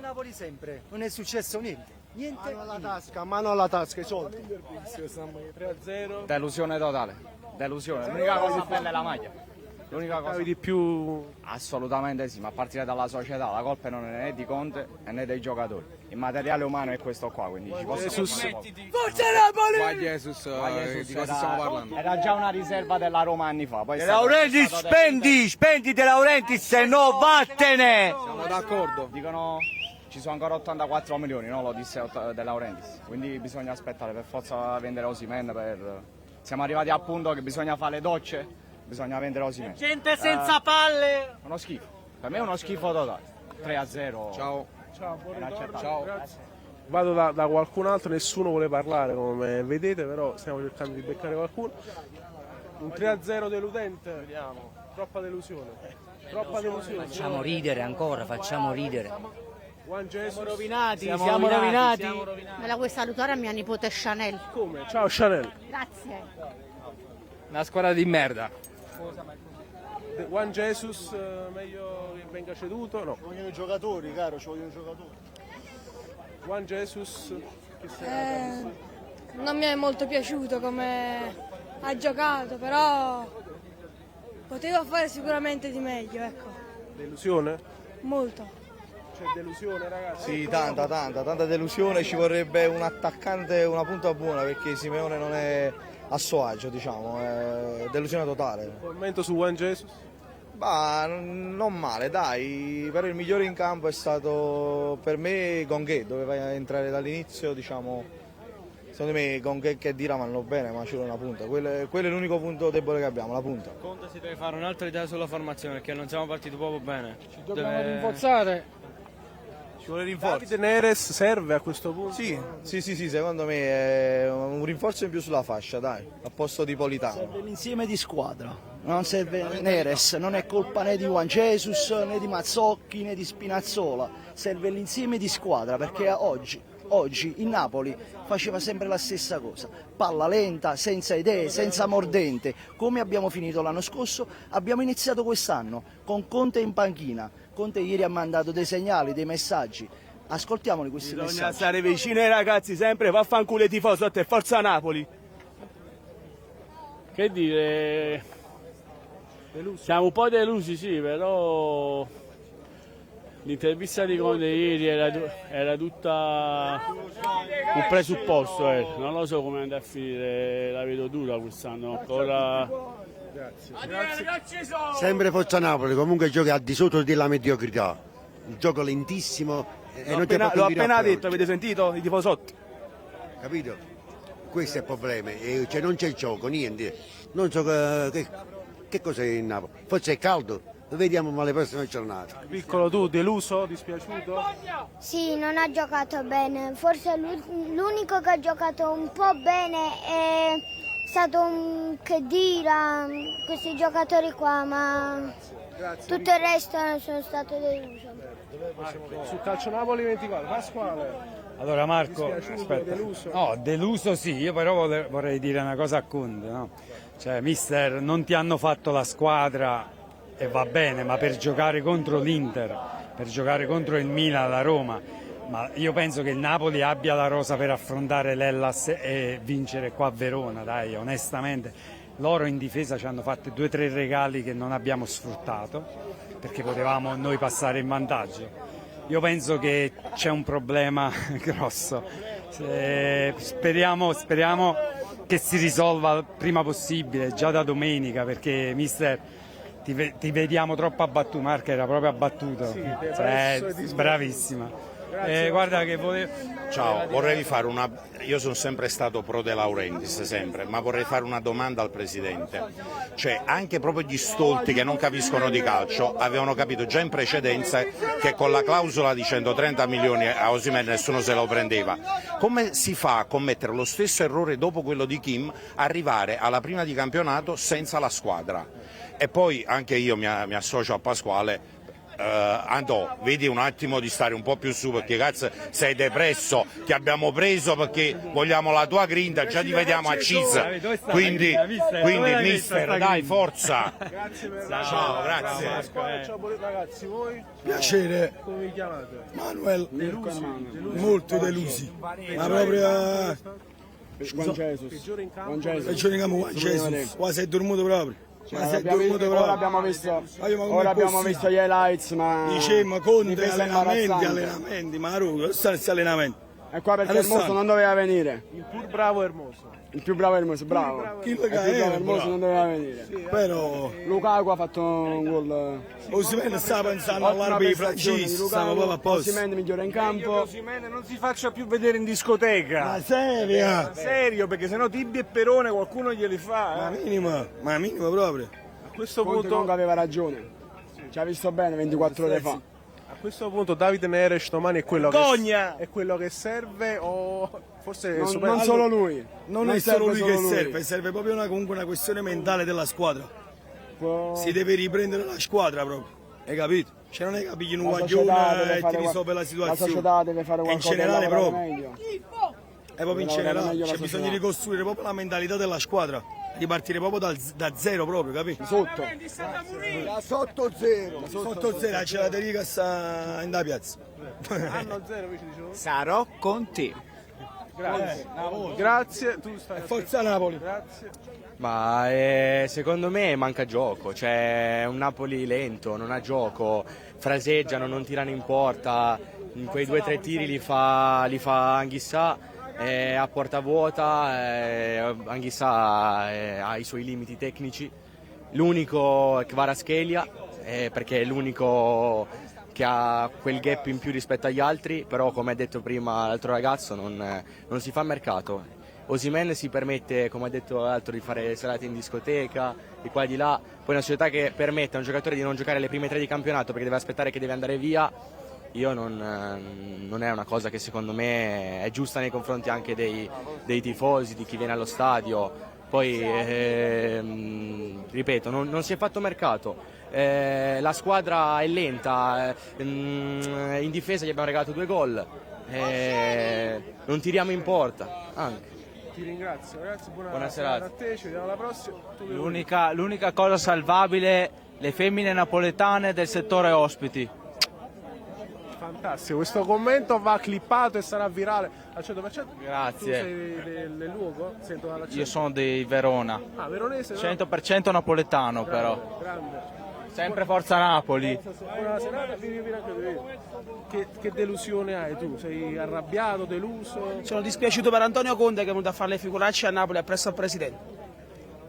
Napoli sempre, non è successo niente. Niente. Mano alla tasca, i soldi. 3-0. Delusione totale, delusione. L'unica cosa bella è la maglia. L'unica cosa Di più. assolutamente sì, ma a partire dalla società, la colpa non è né di Conte né dei giocatori. Il materiale umano è questo qua, quindi ci posso Jesus. Forza Napoli! Qua Jesus, di cosa stiamo parlando? Era già una riserva della Roma anni fa. Poi De Laurentiis, spendi De Laurentiis, se no vattene! Siamo d'accordo. Dicono ci sono ancora 84 milioni, no? Lo disse De Laurentiis. Quindi bisogna aspettare per forza vendere Osimhen. Siamo arrivati al punto che bisogna fare le docce, bisogna vendere Osimhen. Gente senza palle! Uno schifo. Per me è uno schifo totale. 3-0. Ciao. Ciao, buon ritorno. Ciao. Grazie. Vado da qualcun altro, nessuno vuole parlare come vedete, però stiamo cercando di beccare qualcuno. Un 3-0 deludente, vediamo. Troppa delusione. Troppa delusione. Facciamo ridere ancora, facciamo ridere. Juan Jesus. Siamo rovinati. Me la vuoi salutare a mia nipote Chanel? Come? Ciao Chanel. Grazie. Una squadra di merda. Juan Jesus, meglio che venga ceduto? No. Ci vogliono i giocatori, caro, ci vogliono i giocatori. Juan Jesus, che se ne pensi? Non mi è molto piaciuto come ha giocato, però poteva fare sicuramente di meglio, ecco, Delusione? molto. C'è delusione ragazzi? Sì, tanta delusione, ci vorrebbe un attaccante, una punta buona perché Simeone non è a suo agio, diciamo, è delusione totale. Commento su Juan Jesus? Ma non male, dai, però il migliore in campo è stato per me Gonghè, doveva entrare dall'inizio, diciamo, secondo me Gonghè che Dira vanno bene, ma ci vuole una punta, quello è l'unico punto debole che abbiamo, la punta. Conte si deve fare un'altra idea sulla formazione perché non siamo partiti proprio bene. Dobbiamo rinforzare. Ci vuole rinforzo. Davide Neres serve a questo punto? Sì, secondo me è un rinforzo in più sulla fascia, dai, al posto di Politano. Serve l'insieme di squadra, non serve Neres, non è colpa né di Juan Jesus né di Mazzocchi né di Spinazzola, serve l'insieme di squadra perché oggi il Napoli faceva sempre la stessa cosa, palla lenta, senza idee, senza mordente, come abbiamo finito l'anno scorso, abbiamo iniziato quest'anno con Conte in panchina. Conte ieri ha mandato dei segnali, dei messaggi, ascoltiamoli questi Bisogna messaggi. stare vicini ai ragazzi sempre, vaffanculo i tifosi e forza Napoli. Che dire? Siamo un po' delusi, sì, però l'intervista di Conte ieri era tutta un presupposto, non lo so come andrà a finire, la vedo dura quest'anno ancora. Sempre Forza Napoli, comunque gioca al di sotto della mediocrità, il gioco lentissimo e non ti L'ho appena detto, avete sentito? I tifosotti. capito? Questo è il problema, cioè non c'è il gioco, niente, non so che cos'è il Napoli, forse è caldo, vediamo ma le prossime giornate. Piccolo tu, deluso, dispiaciuto? Sì, non ha giocato bene, forse l'unico che ha giocato un po' bene è stato un Khedira, questi giocatori qua, ma tutto il resto sono stato deluso. Su Calcio Napoli 24, Pasquale. Allora Marco, Dispiaciuto, aspetta. deluso? No, deluso sì, io però vorrei dire una cosa a Conte, no? Cioè, mister, non ti hanno fatto la squadra e va bene, ma per giocare contro l'Inter, per giocare contro il Milan, la Roma, ma io penso che il Napoli abbia la rosa per affrontare l'Hellas e vincere qua a Verona, dai, onestamente. Loro in difesa ci hanno fatto 2 o 3 regali che non abbiamo sfruttato, perché potevamo noi passare in vantaggio. Io penso che c'è un problema grosso, speriamo che si risolva il prima possibile, già da domenica, perché mister ti vediamo troppo abbattuto, Marco era proprio abbattuto, bravissima. Guarda che Ciao, vorrei fare io sono sempre stato pro De Laurentiis, sempre, ma vorrei fare una domanda al Presidente. Cioè, anche proprio gli stolti che non capiscono di calcio avevano capito già in precedenza che con la clausola di 130 milioni a Osimhen nessuno se lo prendeva. Come si fa a commettere lo stesso errore dopo quello di Kim, arrivare alla prima di campionato senza la squadra? E poi anche io mi associo a Pasquale. Andò, vedi un attimo di stare un po' più su, perché cazzo sei depresso, ti abbiamo preso perché vogliamo la tua grinta, già ti vediamo a Cisa, quindi mister dai forza. Ciao, grazie. Ciao ragazzi, voi? Piacere. Come vi chiamate? Manuel. Delusi? Molto delusi, ma proprio Juan Jesus. Peggiore in campo? Juan Jesus, qua sei dormito proprio. Ora abbiamo visto gli highlights, ma diciamo Conte, allenamenti, ma questi allenamenti. E qua perché Hermoso non doveva venire. Il più bravo Hermoso. Il più bravo Hermoso, bravo. Il più bravo Hermoso non doveva venire. Però Lukaku ha fatto un gol. Osimhen stava pensando all'arbitro francese, stava proprio a posto. Osimhen migliore in campo. Osimhen non si faccia più vedere in discoteca. Ma serio? Serio, perché sennò Tibi e Perone qualcuno glieli fa. Ma minimo proprio. A questo Conte punto aveva ragione. Ci ha visto bene 24 ore fa. A questo punto Davide Neres domani è quello che serve o forse non solo lui. Non è solo lui che serve proprio comunque una questione mentale della squadra. Si deve riprendere la squadra proprio, hai capito? Cioè non è che pigli un guaglione e ti risolve la situazione. La società deve fare qualcosa in generale proprio. meglio. È proprio in generale, c'è bisogno di ricostruire proprio la mentalità della squadra, di partire proprio da zero proprio, capito? Sotto. Sotto zero, c'è la Terica sta in da piazza. Anno zero invece dicevo. Sarò con te. Grazie. Grazie, tu stai. Forza Napoli. Grazie. Ma secondo me manca gioco, cioè un Napoli lento, non ha gioco, fraseggiano, non tirano in porta, in quei 2 o 3 tiri li fa Anghissà a porta vuota, Anghissà ha i suoi limiti tecnici, l'unico è Kvaratskhelia perché è l'unico che ha quel gap in più rispetto agli altri, però come ha detto prima l'altro ragazzo non si fa mercato. Osimhen si permette, come ha detto l'altro, di fare serate in discoteca, di qua e di là, poi una società che permette a un giocatore di non giocare le prime 3 di campionato perché deve aspettare che deve andare via, non è una cosa che secondo me è giusta nei confronti anche dei tifosi, di chi viene allo stadio. Poi, ripeto, non si è fatto mercato, la squadra è lenta, in difesa gli abbiamo regalato 2 gol, non tiriamo in porta anche. Ti ringrazio ragazzi, buona serata a te, ci vediamo alla prossima. L'unica cosa salvabile, le femmine napoletane del settore ospiti. Fantastico, questo commento va clippato e sarà virale al 100%. Grazie. Tu sei del luogo? Sento dall'accento. Io sono di Verona. Ah, veronese? 100% napoletano. Grande, però. Grande. Sempre forza Napoli. Buona serata, vieni anche te. Che delusione hai tu? Sei arrabbiato, deluso? Sono dispiaciuto per Antonio Conte che è venuto a fare le figuracce a Napoli appresso al presidente.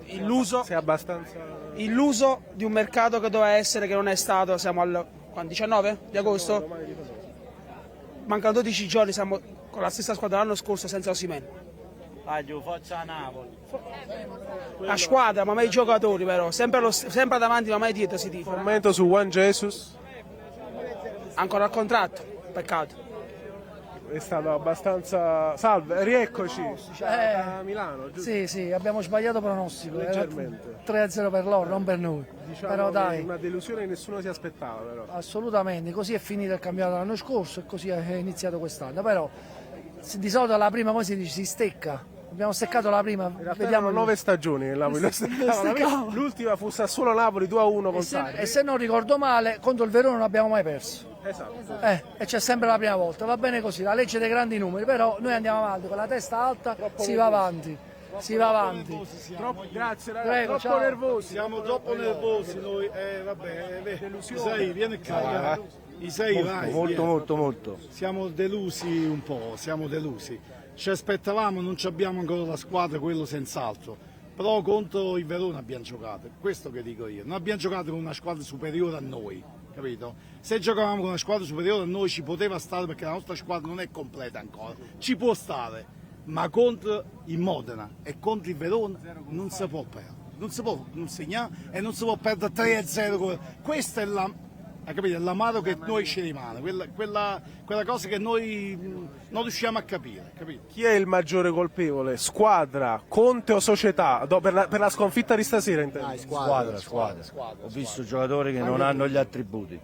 Sei abbastanza illuso di un mercato che doveva essere, che non è stato. Siamo al 19 di agosto. Mancano 12 giorni, siamo con la stessa squadra dell'anno scorso senza Osimhen. Forza Napoli. La squadra, ma mai i giocatori però, sempre davanti ma mai dietro si tifa. Commento su Juan Jesus. Ancora al contratto, peccato. È stato abbastanza... Salve, rieccoci a Milano, giusto? Sì, abbiamo sbagliato pronostico. Leggermente. 3-0 per loro, non per noi. Diciamo però dai. Una delusione che nessuno si aspettava però. Assolutamente, così è finito il campionato l'anno scorso e così è iniziato quest'anno. Però di solito la prima, come si dice, si stecca. Abbiamo steccato la prima. Vediamo 9 stagioni nel Napoli. L'ultima fu Sassuolo-Napoli 2-1 con Sarri. E se non ricordo male, contro il Verona non abbiamo mai perso. Esatto. E c'è sempre la prima volta, va bene così, la legge dei grandi numeri, però noi andiamo avanti con la testa alta, si va avanti. Grazie ragazzi, Prego, troppo nervosi. Siamo troppo nervosi noi, vabbè, Isai, vieni qua. Isai, vai. Molto. Siamo delusi un po', Ci aspettavamo, non abbiamo ancora la squadra, quello senz'altro. Però contro il Verona abbiamo giocato, questo che dico io. Non abbiamo giocato con una squadra superiore a noi, capito? Se giocavamo con una squadra superiore a noi ci poteva stare perché la nostra squadra non è completa ancora. Ci può stare, ma contro il Modena e contro il Verona non si può perdere. Non si può non segnare e non si può perdere 3-0. Questa è l'amaro che noi ci rimane, quella cosa che noi non riusciamo a capire, capito? Chi è il maggiore colpevole? Squadra, Conte o società? Per la sconfitta di stasera intendo. Squadra. Ho visto giocatori che non hanno gli attributi.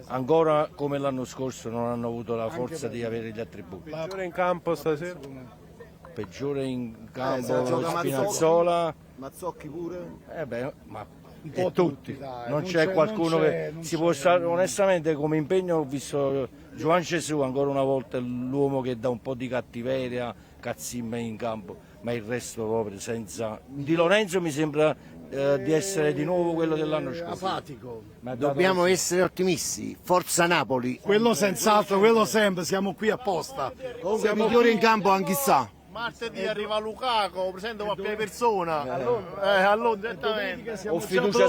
ancora come l'anno scorso non hanno avuto la forza di avere gli attributi. Peggiore in campo stasera? Peggiore in campo Spinazzola, Mazzocchi pure? ma Un po' tutti, dai, non c'è qualcuno che si può stare. Onestamente come impegno ho visto Giovan Gesù ancora una volta l'uomo che dà un po' di cattiveria, cazzimma in campo, ma il resto proprio senza. Di Lorenzo mi sembra di essere di nuovo quello dell'anno scorso. Apatico. Dobbiamo essere ottimisti, forza Napoli. Quello senz'altro, quello sempre, siamo qui apposta. Comunque migliore in campo Anghissà. Martedì arriva Lukaku, presenta una prima persona. A Londra direttamente. Ho fiducia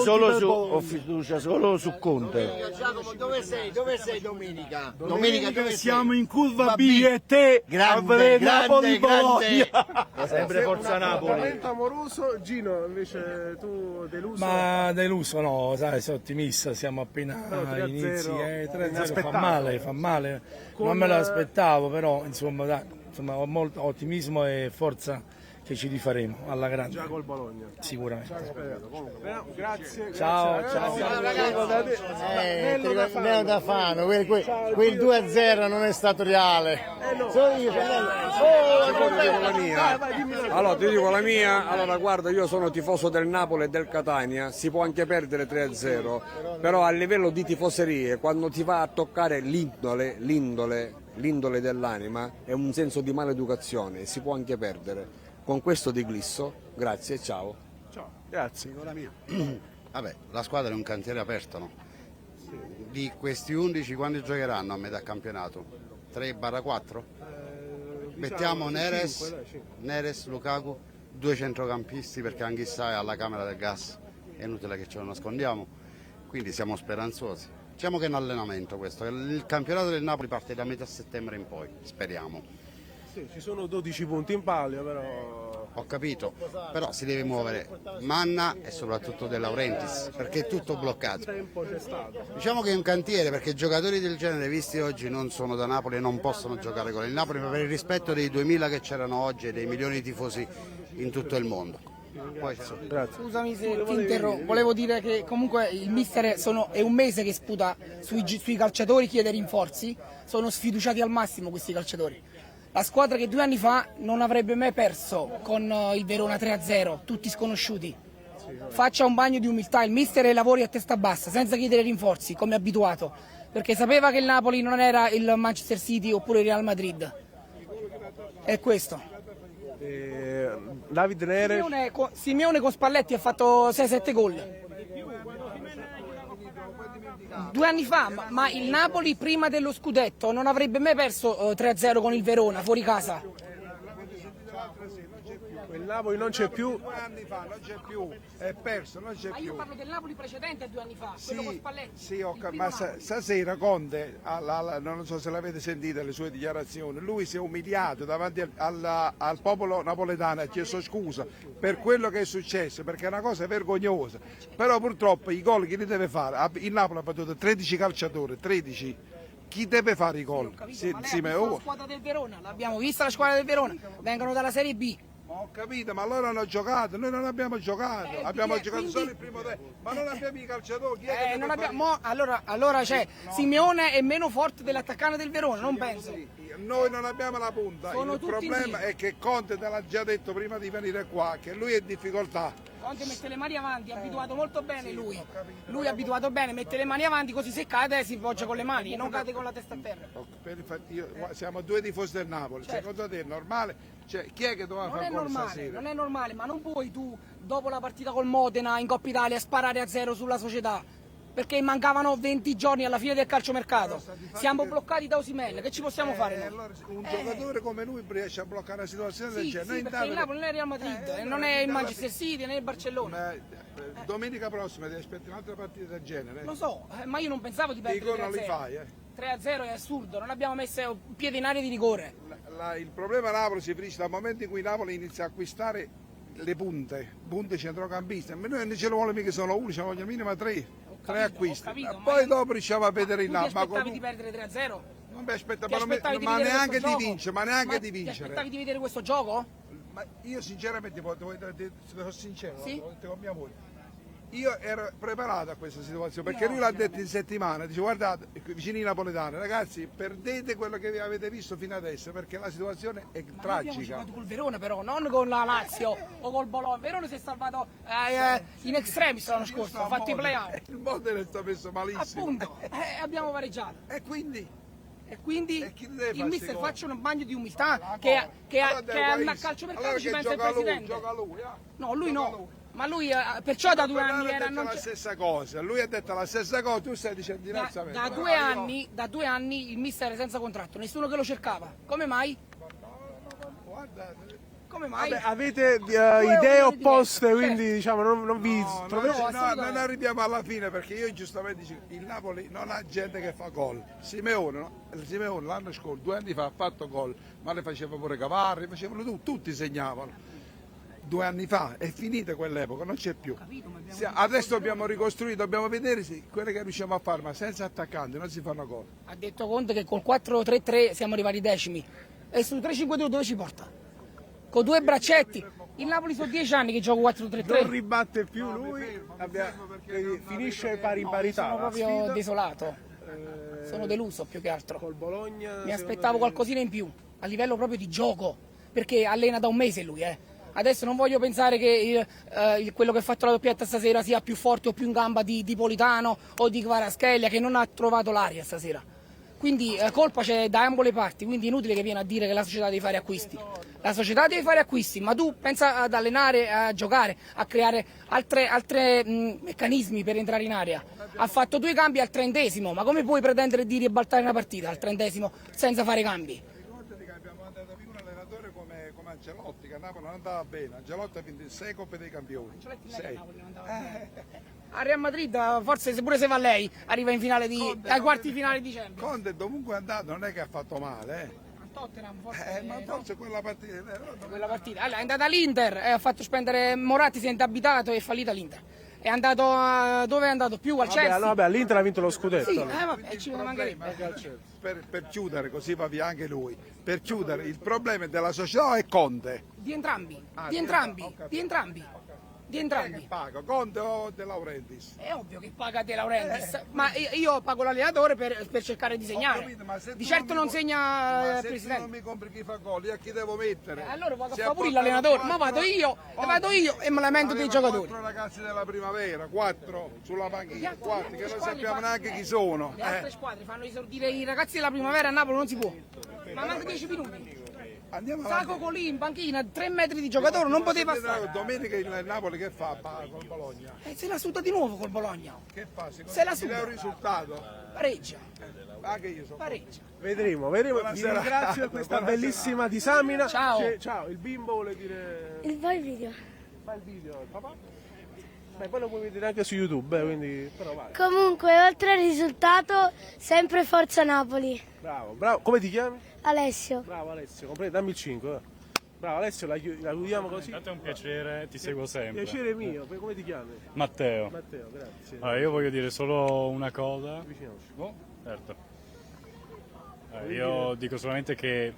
solo su Conte. Giacomo, dove sei domenica? Domenica siamo in curva B e te a vedere Napoli-Bologna. Sempre forza Napoli. Momento amoroso, Gino, invece tu deluso? Ma deluso no, sai, sono ottimista, siamo appena agli inizi. 3-0 fa male. Non me l'aspettavo, però insomma, dai. Insomma, ho molto ottimismo e forza che ci rifaremo alla grande. Già col Bologna. Sicuramente. Grazie. Ciao. Neo da Fano, quel 2-0 non è stato reale. Sono io, Allora ti dico la mia, allora guarda, io sono tifoso del Napoli e del Catania, si può anche perdere 3-0, però a livello di tifoserie, quando ti va a toccare l'indole dell'anima è un senso di maleducazione, si può anche perdere. Con questo ti glisso, grazie e ciao. Ciao, grazie. Vabbè, la squadra è un cantiere aperto, no? Di questi 11 quando giocheranno a metà campionato? 3/4? Mettiamo Neres, Lukaku, 2 centrocampisti perché Anghissà è alla Camera del Gas, è inutile che ce lo nascondiamo, quindi siamo speranzosi. Diciamo che è un allenamento questo, il campionato del Napoli parte da metà settembre in poi, speriamo. Sì, ci sono 12 punti in palio, però. Ho capito, però si deve muovere Manna e soprattutto De Laurentiis, perché è tutto bloccato. Tempo c'è stato. Diciamo che è un cantiere, perché giocatori del genere visti oggi non sono da Napoli e non possono giocare con il Napoli, ma per il rispetto dei 2000 che c'erano oggi e dei milioni di tifosi in tutto il mondo. Scusami se ti interrompo, volevo dire che comunque il mister è un mese che sputa sui calciatori, chiede rinforzi, sono sfiduciati al massimo questi calciatori. La squadra che 2 anni fa non avrebbe mai perso con il Verona 3-0, tutti sconosciuti. Faccia un bagno di umiltà, il mister e lavori a testa bassa, senza chiedere rinforzi, come abituato, perché sapeva che il Napoli non era il Manchester City oppure il Real Madrid. È questo. David Neres. Simeone con Spalletti ha fatto 6-7 gol. 2 anni fa, ma il Napoli prima dello scudetto non avrebbe mai perso 3-0 con il Verona fuori casa. Il Napoli non c'è più. 2 anni fa non c'è più, è perso, non c'è Ma più. io parlo del Napoli precedente a 2 anni fa, quello con Spalletti. Sì, ma stasera Conte, non so se l'avete sentito le sue dichiarazioni, lui si è umiliato davanti al popolo napoletano, ha chiesto scusa per quello che è successo, perché è una cosa vergognosa. Però purtroppo i gol chi li deve fare? Il Napoli ha battuto 13 calciatori, 13. Chi deve fare i gol? La squadra del Verona, l'abbiamo vista la squadra del Verona, vengono dalla Serie B. Ho capito, ma loro hanno giocato, noi non abbiamo giocato, abbiamo giocato solo il primo tempo, ma non abbiamo i calciatori. Chi è che non abbiamo, allora c'è Simeone è meno forte dell'attaccante del Verona, non penso. Noi non abbiamo la punta, il problema è che Conte te l'ha già detto prima di venire qua, che lui è in difficoltà. Conte mette le mani avanti, è abituato molto bene lui è abituato bene, mette le mani avanti così se cade si poggia con le mani, non cade con la testa a terra. Siamo 2 tifosi del Napoli, secondo te è normale? Cioè, chi è che doveva fare gol stasera? Non è normale, ma non puoi tu, dopo la partita col Modena in Coppa Italia, sparare a 0 sulla società. Perché mancavano 20 giorni alla fine del calciomercato. Siamo bloccati da Osimhen, che ci possiamo fare noi? Allora, un giocatore come lui riesce a bloccare una situazione del genere. Sì, perché il Napoli non è il Real Madrid, non è il Manchester City, né il Barcellona. Domenica prossima ti aspetti un'altra partita del genere? Lo so, ma io non pensavo di perdere 3-0. I gol non li fai, 3-0 è assurdo, non abbiamo messo piede in aria di rigore. Il problema Napoli si finisce dal momento in cui Napoli inizia a acquistare le punte centrocampiste. Noi non ce ne vuole mica solo uno, ce ne vogliono minimo 3 acquisti. Poi dopo riusciamo a vedere il Napoli. Ma tu ti aspettavi di perdere 3-0? Non mi aspettavo, ma neanche di vincere, ma neanche di vincere. Ti aspettavi di vedere questo gioco? Ma io sinceramente, sono sincero, sì? con mia moglie. io ero preparato a questa situazione perché lui l'ha detto in settimana, dice guardate, vicini napoletani, ragazzi perdete quello che avete visto fino adesso perché la situazione è tragica. Abbiamo giocato col Verona però, non con la Lazio o col Bologna. Verona si è salvato in extremis l'anno scorso, ha fatto i play-out. Il Modena sta messo malissimo. Appunto, abbiamo pareggiato. E quindi il mister faccia un bagno di umiltà che a calciomercato ci pensa il presidente. Gioca lui, No, lui no. Ma lui perciò da 2 anni era la stessa cosa, lui ha detto la stessa cosa, tu stai dicendo diversamente. Da due anni il mister è senza contratto, nessuno che lo cercava. Come mai? Come mai? Vabbè, avete idee opposte, quindi diciamo non vi trovate. Non arriviamo alla fine perché io giustamente dico il Napoli non ha gente che fa gol. Simeone l'anno scorso, 2 anni fa ha fatto gol, ma le faceva pure Cavarri, facevano tutti segnavano. 2 anni fa è finita quell'epoca, non c'è più. Adesso dobbiamo ricostruire, dobbiamo vedere quelle che riusciamo a fare, ma senza attaccanti non si fanno gol. Ha detto Conte che col 4-3-3 siamo arrivati decimi. E sul 3-5-2 dove ci porta? Con 2 braccetti. Il Napoli sono 10 anni che gioca 4-3-3. Non ribatte più lui, finisce pari in parità. Sono proprio desolato. Sono deluso più che altro. Col Bologna mi aspettavo qualcosina in più, a livello proprio di gioco, perché allena da un mese lui, Adesso non voglio pensare che quello che ha fatto la doppietta stasera sia più forte o più in gamba di Politano o di Kvaratskhelia, che non ha trovato l'aria stasera. Quindi colpa c'è da ambo le parti, quindi è inutile che viene a dire che la società deve fare acquisti. La società deve fare acquisti, ma tu pensa ad allenare, a giocare, a creare altri meccanismi per entrare in area. Ha fatto 2 cambi al 30°, ma come puoi pretendere di ribaltare una partita al 30° senza fare cambi? Abbiamo mandato via un allenatore come Ancelotti, che a Napoli non andava bene. Ancelotti ha vinto 6 Coppe dei Campioni. 6. A Real Madrid forse pure se va lei arriva in finale ai quarti finali di dicembre. Conte dovunque è andato non è che ha fatto male, A Tottenham forse, ma forse quella partita. Allora, è andata all'Inter, ha fatto spendere Moratti, si è indebitato e è fallita l'Inter. È andato dove è andato più al Chelsea? Vabbè, l'Inter ha vinto lo scudetto. Sì, ci mancherebbe. Per chiudere, così va via anche lui. Per chiudere, il problema della società è Conte. Di entrambi. Di entrambi. Chi paga, Conte o De Laurentiis? È ovvio che paga De Laurentiis, ma io pago l'allenatore per cercare di segnare. Di certo non segna il presidente. Se non mi compri chi fa gol, io a chi devo mettere? Allora vado a favorire l'allenatore, ma vado io e me lamento dei giocatori. 4 ragazzi della primavera, 4 sulla panchina, 4 che non sappiamo neanche chi sono. Le altre squadre fanno esordire i ragazzi della primavera, a Napoli non si può. Ma manca 10 minuti. Sacco Colì in panchina, 3 metri di giocatore, non poteva stare. Domenica il Napoli che fa col Bologna? Se la suda di nuovo col Bologna. Che fa? Se la suda. È un risultato? Pareggia. Anche io sono. Pareggia. Vedremo. Vi ringrazio per questa bellissima disamina. Ciao. Ciao, il bimbo vuole dire... Fa il video. Fa il video, il papà? Beh, poi lo puoi vedere anche su YouTube, quindi... Però vai. Comunque, oltre al risultato, sempre Forza Napoli. Bravo. Come ti chiami? Alessio. Bravo Alessio, dammi il 5. Bravo Alessio, la chiudiamo così. Intanto è un piacere, ti seguo sempre. Piacere mio, come ti chiami? Matteo. Matteo, grazie. Allora, io voglio dire solo una cosa. Vicinoci. Certo. Io dico solamente che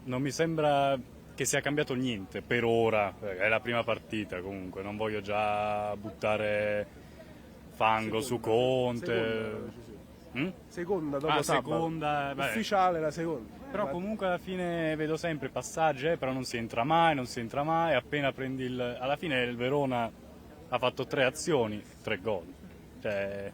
non mi sembra che sia cambiato niente per ora, è la prima partita comunque, non voglio già buttare fango su Conte. Seconda dopo sabato. Seconda, ufficiale la seconda. Però comunque alla fine vedo sempre passaggi, però non si entra mai, appena prendi alla fine il Verona ha fatto 3 azioni, 3 gol. Cioè,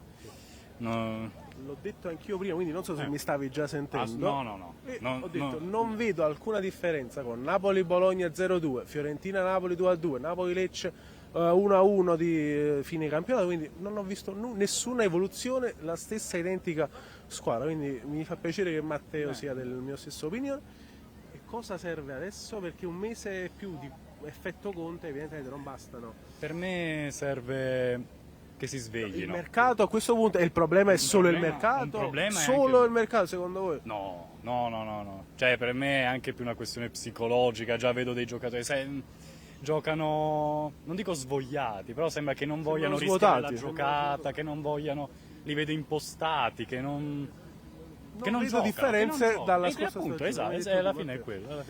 l'ho detto anch'io prima, quindi non so se mi stavi già sentendo. No. Ho detto non vedo alcuna differenza con Napoli-Bologna 0-2, Fiorentina-Napoli 2-2, Napoli-Lecce 1-1 di fine campionato, quindi non ho visto nessuna evoluzione, la stessa identica squadra, quindi mi fa piacere che Matteo sia del mio stesso opinione. E cosa serve adesso? Perché un mese più di effetto Conte evidentemente non bastano. Per me serve che si sveglino. Il mercato a questo punto, e il problema è solo il mercato? Solo il mercato secondo voi? No. Cioè per me è anche più una questione psicologica, già vedo dei giocatori, giocano, non dico svogliati, però sembra che non vogliano rischiare la giocata, che non vogliano, li vedo impostati, che non... non gioca, differenze che non dalla gioca. scorsa Appunto, stagione. esatto, alla fine è quello.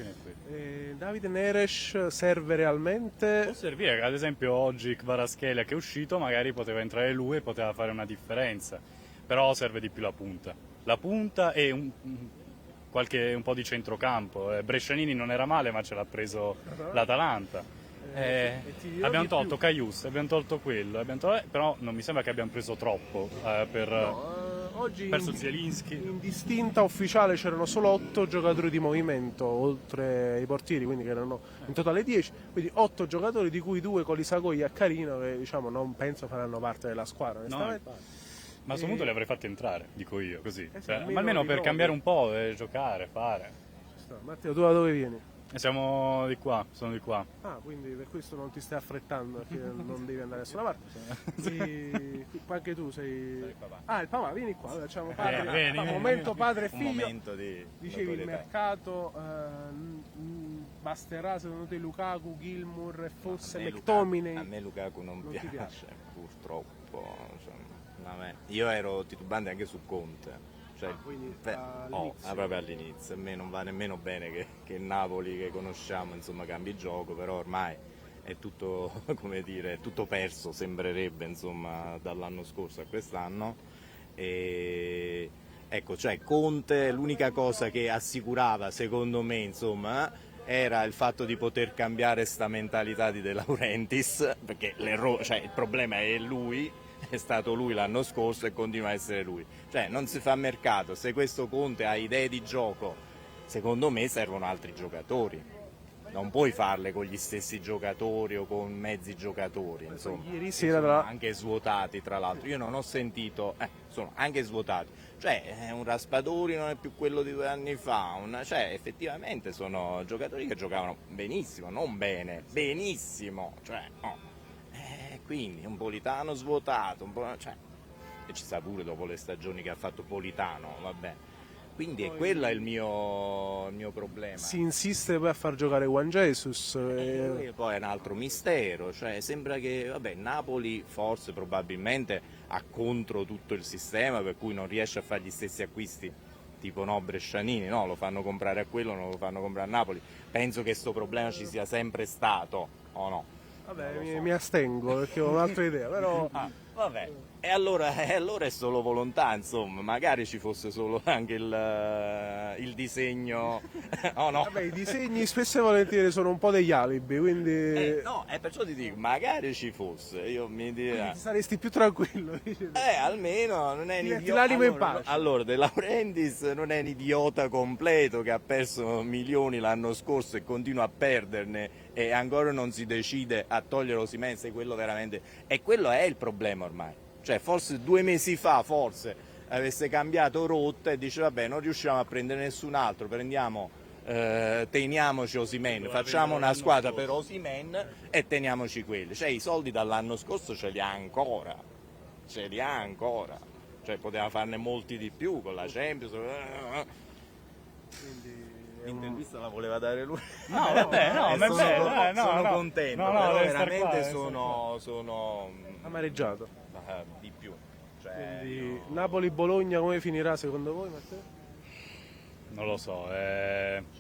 Davide Neres serve realmente? Può servire, ad esempio oggi Kvaratskhelia che è uscito, magari poteva entrare lui e poteva fare una differenza, però serve di più la punta e un po' di centrocampo. Brescianini non era male, ma ce l'ha preso l'Atalanta. Abbiamo tolto Caius, abbiamo tolto quello, però non mi sembra che abbiamo preso troppo Oggi verso Zielinski. in distinta ufficiale c'erano solo 8 giocatori di movimento, oltre ai portieri, quindi che erano in totale 10, quindi 8 giocatori, di cui 2 con Lisagoi e Accarino, che diciamo non penso faranno parte della squadra, onestamente. Ma a questo punto li avrei fatti entrare, dico io, così. sì, Ma almeno per cambiare un po', giocare, fare. Matteo, tu da dove vieni? Siamo di qua, sono di qua. Ah, quindi per questo non ti stai affrettando, perché non devi andare da nessuna parte. Anche tu sei... Ah, il papà, vieni qua, facciamo padre, momento padre e figlio. Un momento di Dicevi il mercato, basterà secondo te Lukaku, Gilmour e forse McTominay? A me Lukaku non piace, purtroppo. Cioè, io ero titubante anche su Conte. Cioè, proprio all'inizio, a me non va nemmeno bene che il Napoli che conosciamo insomma cambi gioco, però ormai è tutto, come dire, tutto perso, sembrerebbe, insomma, dall'anno scorso a quest'anno. E ecco, cioè Conte l'unica cosa che assicurava, secondo me, insomma, era il fatto di poter cambiare sta mentalità di De Laurentiis, perché il problema è lui. È stato lui l'anno scorso e continua a essere lui, cioè non si fa mercato. Se questo Conte ha idee di gioco, secondo me servono altri giocatori, non puoi farle con gli stessi giocatori o con mezzi giocatori, insomma, ieri sera anche svuotati, tra l'altro io non ho sentito, sono anche svuotati, cioè un Raspadori non è più quello di 2 anni fa, cioè effettivamente sono giocatori che giocavano benissimo, non bene, benissimo, cioè no. Quindi un Politano svuotato, cioè, e ci sta pure dopo le stagioni che ha fatto Politano, vabbè. Quindi quello è il mio problema. Si insiste poi a far giocare Juan Jesus. Poi è un altro mistero, cioè sembra che Napoli forse probabilmente ha contro tutto il sistema, per cui non riesce a fare gli stessi acquisti tipo Brescianini, no? Lo fanno comprare a quello, non lo fanno comprare a Napoli. Penso che questo problema ci sia sempre stato, o no? Vabbè, mi astengo perché ho un'altra idea, però... Vabbè, e allora è solo volontà, insomma, magari ci fosse solo anche il disegno, oh no? Vabbè, i disegni spesso e volentieri sono un po' degli alibi, quindi... no, perciò ti dico, magari ci fosse, io mi direi... saresti più tranquillo. Almeno non è un idiota. L'animo in pace. Allora, De Laurentiis non è un idiota completo che ha perso milioni l'anno scorso e continua a perderne e ancora non si decide a togliere Osimhen, se quello veramente... E quello è il problema ormai. Cioè, forse 2 mesi fa, avesse cambiato rotta e dice vabbè, non riusciamo a prendere nessun altro, teniamoci Osimhen, facciamo una squadra per Osimhen e teniamoci quelli. Cioè, i soldi dall'anno scorso ce li ha ancora. Cioè, poteva farne molti di più con la Champions. L'intervista la voleva dare lui. No, vabbè, no, sono contento, però veramente sono amareggiato di più. Cioè, quindi Napoli-Bologna come finirà secondo voi, Matteo? Non lo so,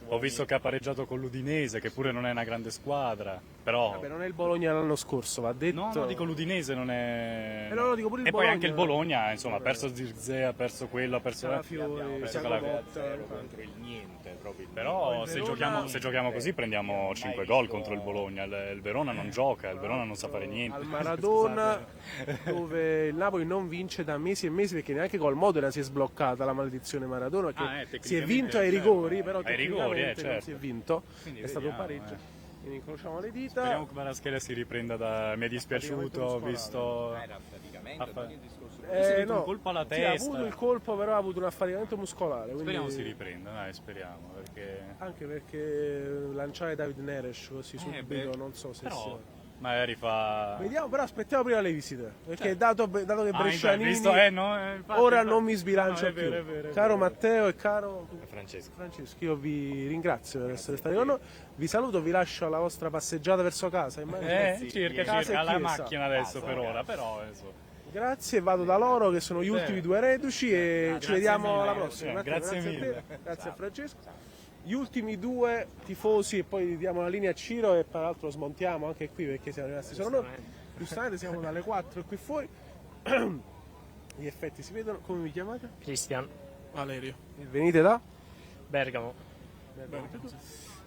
ho visto che ha pareggiato con l'Udinese, che pure non è una grande squadra, però... Vabbè, non è il Bologna l'anno scorso, va detto... No, dico l'Udinese non è... no, lo dico pure il e Bologna. poi anche il Bologna, insomma, ha perso Zirkzee, ha perso quello, ha perso... contro il niente, proprio il però se giochiamo così prendiamo 5 gol contro il Bologna, il Verona non gioca, il Verona non sa fare niente. Al Maradona, dove il Napoli non vince da mesi e mesi, perché neanche col Modena si è sbloccata la maledizione Maradona, che si è vinto ai rigori, però tecnicamente non si è vinto, è stato un pareggio. Quindi incrociamo le dita. Speriamo che Kvaratskhelia si riprenda mi è dispiaciuto, ho visto... un colpo alla testa. Ha avuto il colpo, però ha avuto un affaticamento muscolare. Quindi... Speriamo si riprenda, dai, speriamo. Perché... Anche perché lanciare David Neres così subito, non so se però... magari fa... Vediamo, però aspettiamo prima le visite, perché dato che Brescianini infatti, ora non mi sbilancia più. È vero, caro Matteo e caro Francesco, io vi ringrazio per essere stati con noi, vi saluto, vi lascio alla vostra passeggiata verso casa, circa alla macchina adesso per ora, però Grazie, vado da loro che sono gli ultimi due reduci e ci vediamo alla prossima. Grazie mille. A te, grazie a Francesco. Gli ultimi due tifosi e poi diamo la linea a Ciro e tra l'altro smontiamo anche qui perché siamo rimasti solo noi. Giustamente siamo dalle 4 qui fuori. Gli effetti si vedono. Come vi chiamate? Cristian. Valerio. E venite da? Bergamo.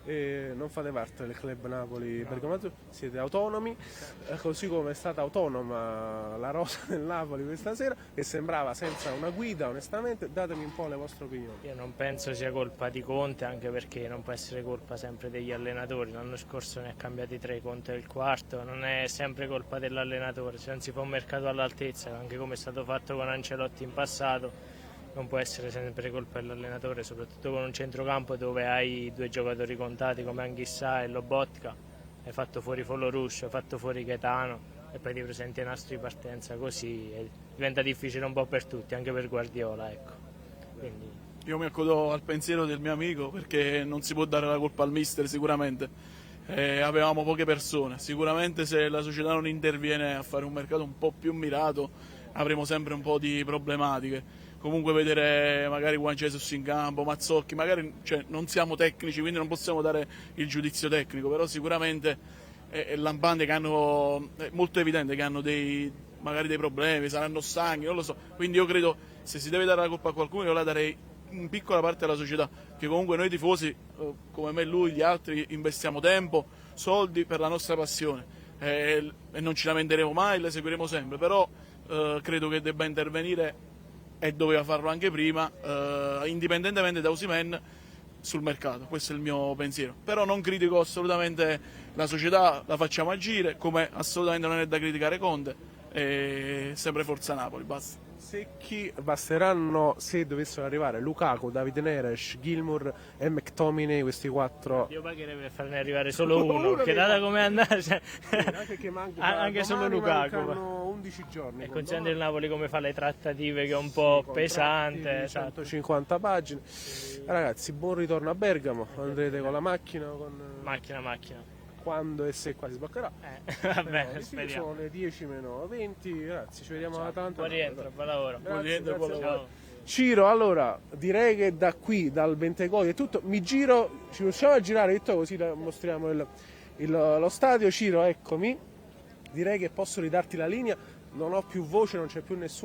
Non fate parte del club Napoli Bergamo, siete autonomi, così come è stata autonoma la rosa del Napoli questa sera, che sembrava senza una guida. Onestamente, datemi un po' le vostre opinioni. Io non penso sia colpa di Conte, anche perché non può essere colpa sempre degli allenatori. L'anno scorso ne ha cambiati 3, Conte è il quarto, non è sempre colpa dell'allenatore. Se non si fa un mercato all'altezza, anche come è stato fatto con Ancelotti in passato, non può essere sempre colpa dell'allenatore, soprattutto con un centrocampo dove hai 2 giocatori contati come Anghissà e Lobotka. Hai fatto fuori Foloruscio, hai fatto fuori Gaetano e poi ti presenti ai nastri di partenza, così diventa difficile un po' per tutti, anche per Guardiola, ecco. Quindi... Io mi accodo al pensiero del mio amico, perché non si può dare la colpa al mister sicuramente. Avevamo poche persone, sicuramente se la società non interviene a fare un mercato un po' più mirato avremo sempre un po' di problematiche. Comunque vedere magari Juan Jesus in campo, Mazzocchi, magari non siamo tecnici quindi non possiamo dare il giudizio tecnico, però sicuramente è lampante che hanno, è molto evidente che hanno magari dei problemi, saranno stanchi, non lo so. Quindi io credo, se si deve dare la colpa a qualcuno, io la darei in piccola parte alla società, che comunque noi tifosi, come me, lui, gli altri, investiamo tempo, soldi per la nostra passione e non ci lamenteremo mai, le seguiremo sempre, però credo che debba intervenire, e doveva farlo anche prima, indipendentemente da Osimhen, sul mercato. Questo è il mio pensiero. Però non critico assolutamente la società, la facciamo agire, come assolutamente non è da criticare Conte, e sempre Forza Napoli, basta. Secchi basteranno se dovessero arrivare Lukaku, David Neres, Gilmour e McTominay, questi 4. Io pagherei per farne arrivare solo uno, che data come è andata, anche solo Lukaku. 11 giorni. E considerando il Napoli come fa le trattative, che è un po' pesante. 150 pagine. Ragazzi, buon ritorno a Bergamo, andrete con la macchina? Macchina. Quando e se qua si sbloccherà. Vabbè, speriamo. Sono le 10 meno 20, ragazzi, ci vediamo alla tanto. Buon rientro, buon lavoro. Grazie. Ciro, allora, direi che da qui, dal Bentegodi e tutto, mi giro, ci riusciamo a girare tutto così mostriamo lo stadio. Ciro, eccomi, direi che posso ridarti la linea, non ho più voce, non c'è più nessuno.